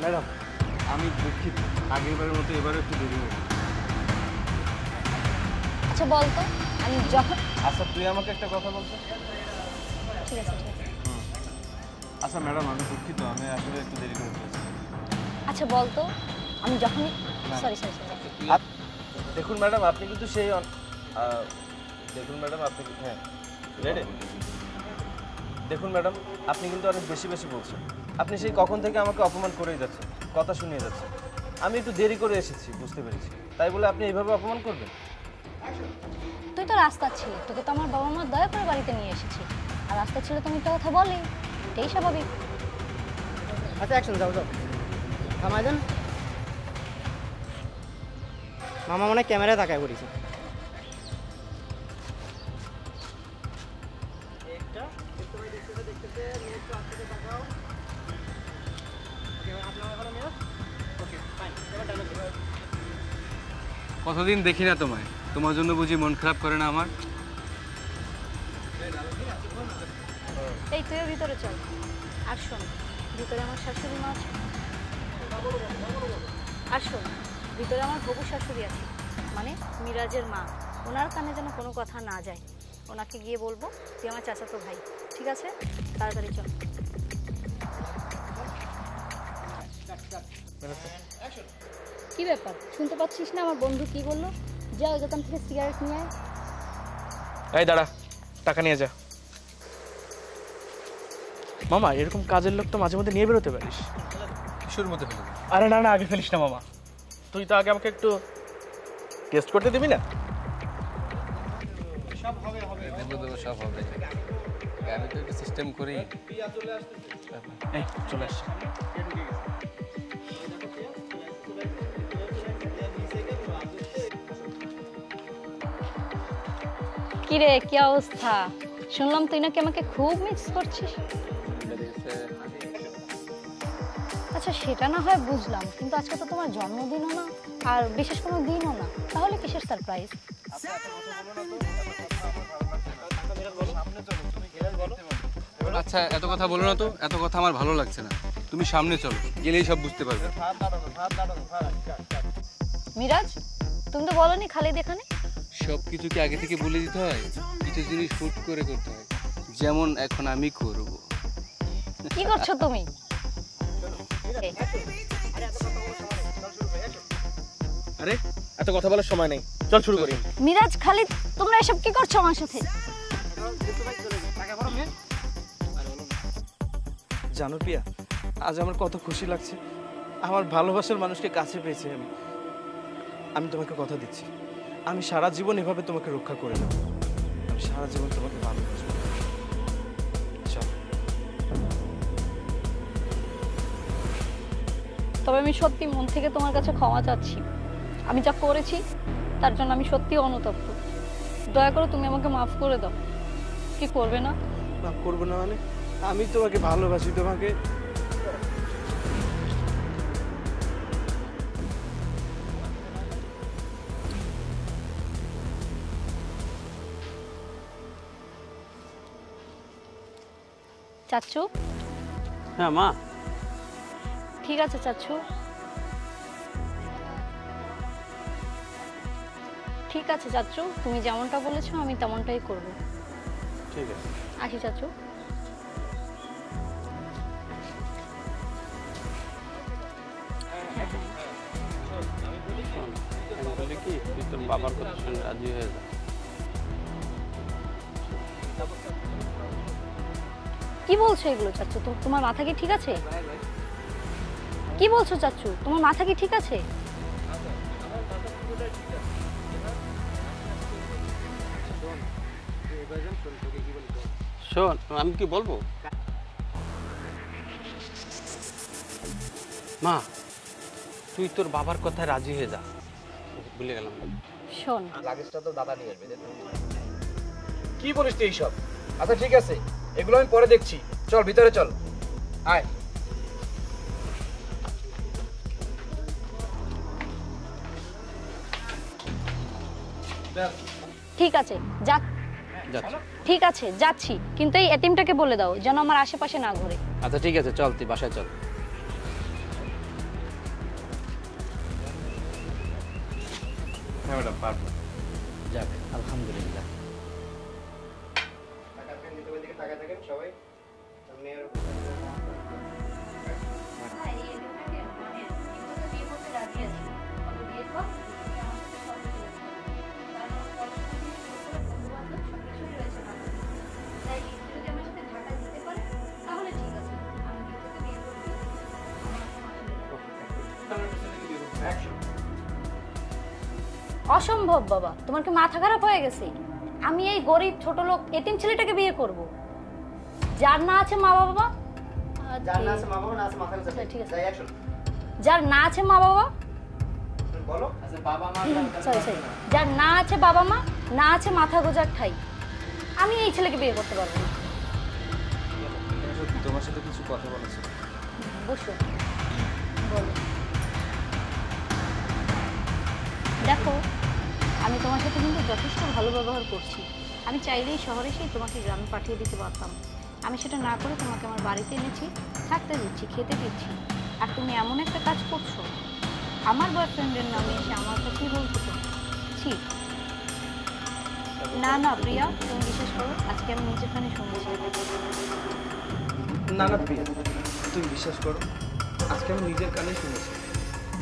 Madam আমি দুঃখিত, আগেরবারের মতো এবারও একটু দেরি হয়ে গেছে। আচ্ছা বলতো আমি যখন আচ্ছা তুই আমাকে একটা কথা বলতো। ঠিক আছে ঠিক আছে। আচ্ছা ম্যাডাম আমি দুঃখিত, আমি আসলে একটু দেরি করে ফেলেছি। আচ্ছা বলতো আমি যখনই সরি সরি সরি দেখুন ম্যাডাম আপনি কিন্তু সেই দেখুন ম্যাডাম আপনি হ্যাঁ রেডি। দেখুন ম্যাডাম আপনি কিন্তু অনেক বেশি বেশি বলছেন। আপনি সেই কখন থেকে আমাকে অপমান করেই যাচ্ছেন, কথা শুনিয়ে যাচ্ছেন। আমি একটু দেরি করে এসেছি, বুঝতে পেরেছি, তাই বলে আপনি এইভাবে অপমান করবেন? তুই তো রাস্তা ছিল, তোকে তো আমার বাবা মা দয়া করে বাড়িতে নিয়ে এসেছি, আর রাস্তা ছিল তুমি একটা কথা বলি, এটাই স্বাভাবিক। আচ্ছা অ্যাকশন যাও যাও থামাই দেন। মামা মনে ক্যামেরায় তাকায় পড়েছে। কতদিন দেখি না তোমায়, তোমার জন্য বুঝি মন খারাপ করে না আমার? এই তুইও ভিতরে চল, আর শোন ভিতরে আমার শাশুড়ি মা আছে, আর শোন ভিতরে আমার হবু শাশুড়ি আছে, মানে মিরাজের মা। ওনার কানে যেন কোনো কথা না যায়, ওনাকে গিয়ে বলবো তুই আমার চাচাতো ভাই, ঠিক আছে? তাড়াতাড়ি চল। কি ব্যাপার, শুনতে পাচ্ছিস না আমার বন্ধু কি বললো? যা ওই দোকান থেকে সিগারেট নিয়ে আয়। এই দাঁড়া, টাকা নিয়ে যা। মামা এরকম কাজের লোক তো মাঝে মধ্যে নিয়ে বেরোতে পারিস। কিশোর মধ্যে ফেলে দেবে। আরে না না, আগে ফেলিস না মামা, তুই তো আগে আমাকে একটু টেস্ট করতে দিবি না? সব হবে সব হবে, আমি তো একটা সিস্টেম করি। এই চলে আস। কিরে কি অবস্থা? শুনলাম তুই নাকি আমাকে খুব মিস করছিস। আচ্ছা সেটা না হয় বুঝলাম, কিন্তু আজকে তো তোমার জন্মদিনও না আর বিশেষ কোনো দিনও না, তাহলে কিসের সারপ্রাইজ? আচ্ছা এত কথা বলো না তো, এত কথা আমার ভালো লাগছে না। তুমি সামনে চলো, গেলেই সব বুঝতে পারবে। মিরাজ তুমি তো বলোনি খালিদ এখানে। সব কিছু কি আগে থেকে বলে দিতে হয়? কিছু জিনিস হুট করে করতে হয়, যেমন এখন আমি করব। কি করছো তুমি? আরে এত কথা বলার সময় নেই, চল শুরু করি। মিরাজ খালিদ তোমরা এসব কি করছো আমার সাথে? জানো প্রিয়া, আজ আমার কত খুশি লাগছে, আমার ভালোবাসার মানুষকে কাছে পেয়েছি আমি। আমি তোমাকে কথা দিচ্ছি, আমি সারা জীবন এভাবে তোমাকে রক্ষা করে নেব, আমি সারা জীবন তোমাকে ভালোবাসবো। চল। তবে আমি সত্যি মন থেকে তোমার কাছে ক্ষমা চাচ্ছি, আমি যা করেছি তার জন্য আমি সত্যি অনুতপ্ত। দয়া করে তুমি আমাকে মাফ করে দাও। কি করবে না? মাফ করবো না মানে? আমি তোমাকে ভালোবাসি, তোমাকে চাচ্চু। হ্যাঁ মা। ঠিক আছে চাচ্চু, ঠিক আছে চাচ্চু, তুমি যেমনটা বলেছো আমি তেমনটাই করব। ঠিক আছে আসি চাচ্চু। বলি কি, তুই তোর বাবার কথা শুনে রাজি হয়ে যা। কি বলছো এগুলো চাচ্চু? তোমার মাথা কি ঠিক আছে? কি বলছো চাচ্চু, তোমার মাথা কি ঠিক আছে? শোন আমি কি বলবো মা, তুই তোর বাবার কথায় রাজি হয়ে যা। ভুলে গেলাম। শোন লাগেজটা তো দাদা নিয়ে আসবে। কি বলিস তুই এইসব? আচ্ছা ঠিক আছে, এগুলো আমি পরে দেখছি, চল ভিতরে চল, আয়। ঠিক আছে যা, ঠিক আছে যাচ্ছি, কিন্তু এই এটিএমটাকে বলে দাও যেন আমার আশেপাশে না ঘোরে। আচ্ছা ঠিক আছে, চল তুই বাসায় চল। হ্যাঁ ম্যাডাম পারবো। যাক আলহামদুলিল্লাহ। অসম্ভব বাবা, তোমার কি মাথা খারাপ হয়ে গেছে? আমি এই গরিব ছোট লোক এতিম ছেলেটাকে বিয়ে করব, যার না আছে মা বাবা। যার না আছে মা বাবা, না আছে মাথা গোঁজা। ঠিক আছে, যাই অ্যাকশন। যার না আছে মা বাবা, বলো। আচ্ছা বাবা মা, সরি সরি, যার না আছে বাবা মা, না আছে মাথা গোজার ঠাই, আমি এই ছেলেকে বিয়ে করতে পারবো না। তোমার সাথে কিছু কথা বলেছি। বসো, বলো। দেখো, আমি তোমার সাথে কিন্তু যথেষ্ট ভালো ব্যবহার করছি। আমি চাইলেই শহরে এসেই তোমাকে গ্রামে পাঠিয়ে দিতে পারতাম। আমি সেটা না করে তোমাকে আমার বাড়িতে এনেছি, থাকতে দিচ্ছি, খেতে দিচ্ছি। আর তুমি এমন একটা কাজ করছো, আমার বয়ফ্রেন্ডের নামে এসে আমার কাছেই বলতেছো। ছি। না না প্রিয়া, তুমি বিশ্বাস করো, আজকে আমি নিজের কানে শুনছি। না না প্রিয়া, তুমি বিশ্বাস করো, আজকে আমি নিজের কানে শুনেছি।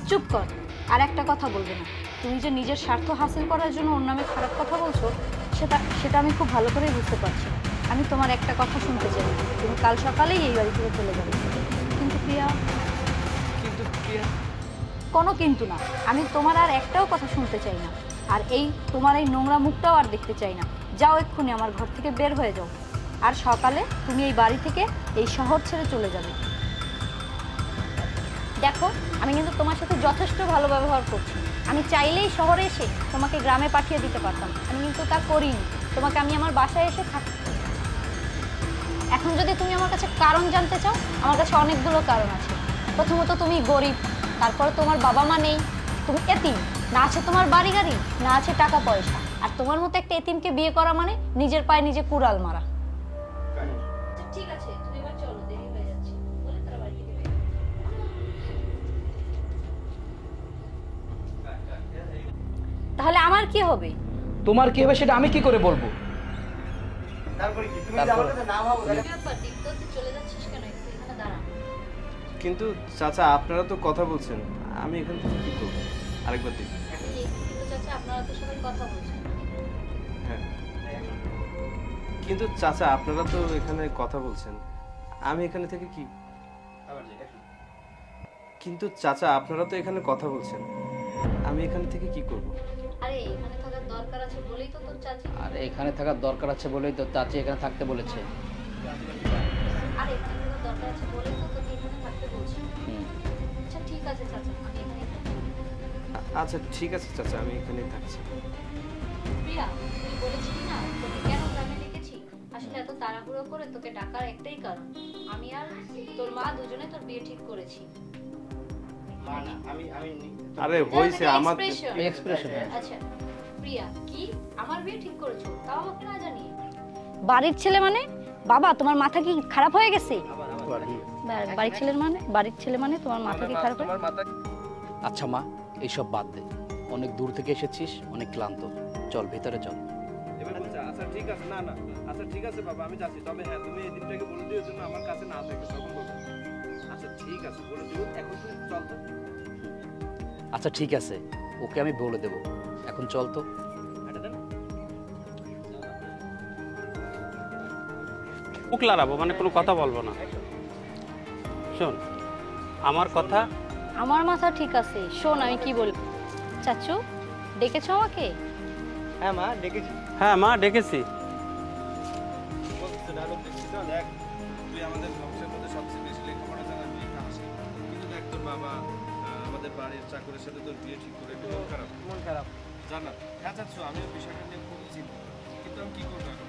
চুপ কর, আর একটা কথা বলবে না। তুমি যে নিজের স্বার্থ হাসিল করার জন্য ওর নামে খারাপ কথা বলছো, সেটা আমি খুব ভালো করেই বুঝতে পারছি। আমি তোমার একটা কথা শুনতে চাই, তুমি কাল সকালেই এই বাড়ি থেকে চলে যাবে। কিন্তু প্রিয়া, কিন্তু প্রিয়া, কোনো কিন্তু না। আমি তোমার আর একটাও কথা শুনতে চাই না, আর তোমার এই নোংরা মুখটাও আর দেখতে চাই না। যাও, এক্ষুনি আমার ঘর থেকে বের হয়ে যাও। আর সকালে তুমি এই বাড়ি থেকে এই শহর ছেড়ে চলে যাবে। দেখো, আমি কিন্তু তোমার সাথে যথেষ্ট ভালো ব্যবহার করছি। আমি চাইলেই শহরে এসে তোমাকে গ্রামে পাঠিয়ে দিতে পারতাম, আমি কিন্তু তা করিনি। তোমাকে আমি আমার বাসায় এসে থাকি। এখন যদি তুমি আমার কাছে কারণ জানতে চাও, আমার কাছে অনেকগুলো কারণ আছে। প্রথমত, তুমি গরিব, তারপরে তোমার বাবা মা নেই, তুমি এতিম, না আছে তোমার বাড়ি গাড়ি, না আছে টাকা পয়সা। আর তোমার মতো একটা এতিমকে বিয়ে করা মানে নিজের পায়ে নিজে কুড়াল মারা। ঠিক আছে, তুমি এবার চলো, দেরি হয়ে যাচ্ছে। বলে তারা বাড়ি থেকে বের। তাহলে আমার কি হবে? তোমার কি হবে সেটা আমি কি করে বলবো? তারপরে কি তুমি যদি আমার কাছে না ভাবো তাহলে চলে যাচ্ছিস কেন? একটু এখানে দাঁড়া। কিন্তু চাচা, আপনারা তো কথা বলছেন, আমি এখান থেকে কি করবো? আরেকবার দেখি। কিন্তু চাচা, আপনারা তো সবাই কথা বলছেন। হ্যাঁ, কিন্তু চাচা, আপনারা তো এখানে কথা বলছেন, আমি এখানে থেকে কি? কিন্তু চাচা, আপনারা তো এখানে কথা বলছেন, আমি এখানে থেকে কি করব? আরে এখানে থাকার দরকার আছে বলেই তো তোর চাচি। আর এখানে থাকার দরকার আছে বলেই তো চাচি এখানে থাকতে বলেছে। আরে এখানে থাকার দরকার আছে বলেই তো তোকে এখানে থাকতে বলছি। আচ্ছা ঠিক আছে চাচা, আমি এখানেই থাকবো। আচ্ছা ঠিক আছে চাচা, আমি এখানেই থাকছি। প্রিয়া, তুই বলেছিলি না তোকে কেন গ্রামে ডেকেছি? আসলে এত তাড়াহুড়ো করে তোকে ডাকার একটাই কারণ, আমি আর তোর মা দুজনে তোর বিয়ে ঠিক করেছি। মা না, আমি আরে হইছে আমার এক্সপ্রেশন। আচ্ছা প্রিয়া, কি আমার বিয়ে ঠিক করেছো, তাও আমাকে না জানিয়ে? বাড়ির ছেলে মানে? বাবা, তোমার মাথা কি খারাপ হয়ে গেছে? বাড়ির ছেলে মানে তোমার মাথা কি খারাপ হয়ে? আচ্ছা মা, এইসব বাদ দে, অনেক দূর থেকে এসেছিস, অনেক ক্লান্ত, চল ভিতরে চল। আচ্ছা ঠিক আছে, না না, আচ্ছা ঠিক আছে বাবা, আমি যাচ্ছি। তবে হ্যাঁ, তুমি এই দিনটাকে বলে দিও যেন আমার কাছে না থাকে, তখন বলবো। আচ্ছা ঠিক আছে, বলে দিও। এখন তুই চল তো। আচ্ছা ঠিক আছে, ওকে আমি বলে দেব। এখন চল তো। মুখ লড়াবো মানে কোনো কথা বলবো না। শোন আমার কথা। আমার মাথা ঠিক আছে, শোন আমি কি বলি। চাচু, ডেকেছো আমাকে? হ্যাঁ মা, ডেকেছি। হ্যাঁ মা, ডেকেছি। দেখ, তুই আমাদের বংশের মধ্যে সবচেয়ে বেশি লেখাপড়া জানা, তুই হাসি। কিন্তু দেখ, তোর বাবা আমাদের বাড়ির চাকরের সাথে তোর বিয়ে ঠিক করে একটু মন খারাপ জানা। হ্যাঁ চাচ্ছু, আমিও বিষয়টা নিয়ে খুবই চিন্তিত, কিন্তু আমি কি করবো এখন?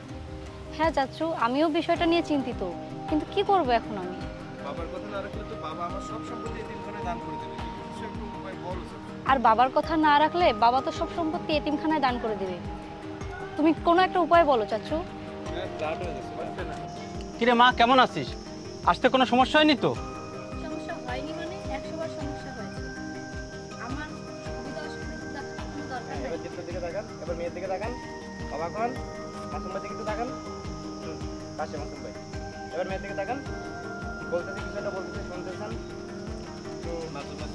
হ্যাঁ চাচু, আমিও বিষয়টা নিয়ে চিন্তিত, কিন্তু কি করব এখন আমি? বাবার কথা না রাখলে তো বাবা আমার সব সম্পত্তি এতিমখানায় দান করে দেবে। কিছু একটা উপায় বলো চাচ্ছু। আর বাবার কথা না রাখলে বাবা তো সব সম্পত্তি এতিমখানায় দান করে দেবে। তুমি কোনো একটা উপায় বলো চাচু। ফ্ল্যাট হয়ে যাচ্ছে, বুঝতে না? কিরে মা, কেমন আছিস? আসতে কোনো সমস্যা হয়নি তো? সমস্যা হয়নি মানে 100 বার সমস্যা হয়েছে। আমার সুবিধা অসুবিধা দেখার কোনো দরকার নেই। এবার মেয়ের দিকে তাকান, অবাক হন। মাসুম ভাই দিকে একটু তাকান। পাশে মাসুম ভাই। এবার মেয়ের দিকে তাকান, বলতেছে কিছু একটা বলতেছে, শুনতেছেন। মাসুম ভাই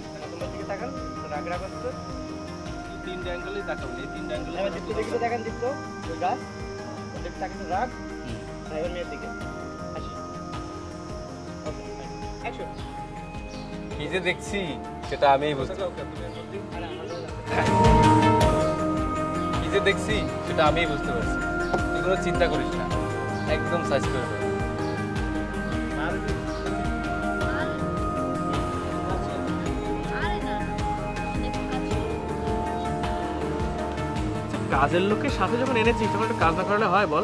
দিকে তাকান, রাগ রাগ হচ্ছে। তিনটা অ্যাঙ্গেলেই তাকাবেন, এই তিনটা অ্যাঙ্গেলে এবার দীপ্ত দিকে তাকান, দীপ্ত ওই গাছ ওর দিকে তাকান, রাগ। এবার মেয়ের দিকে হাসি। ওকে অ্যাকশন। কি যে দেখছি সেটা আমিই বুঝতে কি যে দেখছি সেটা আমিই বুঝতে পারছি। তুই কোনো চিন্তা করিস না, একদম সাইজ করে দেবো। কাজের লোকের সাথে যখন এনেছিস তখন একটা কাজ না করলে হয় বল?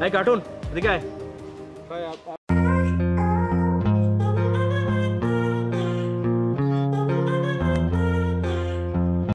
এই কার্টুন এদিকে আয়। ভাই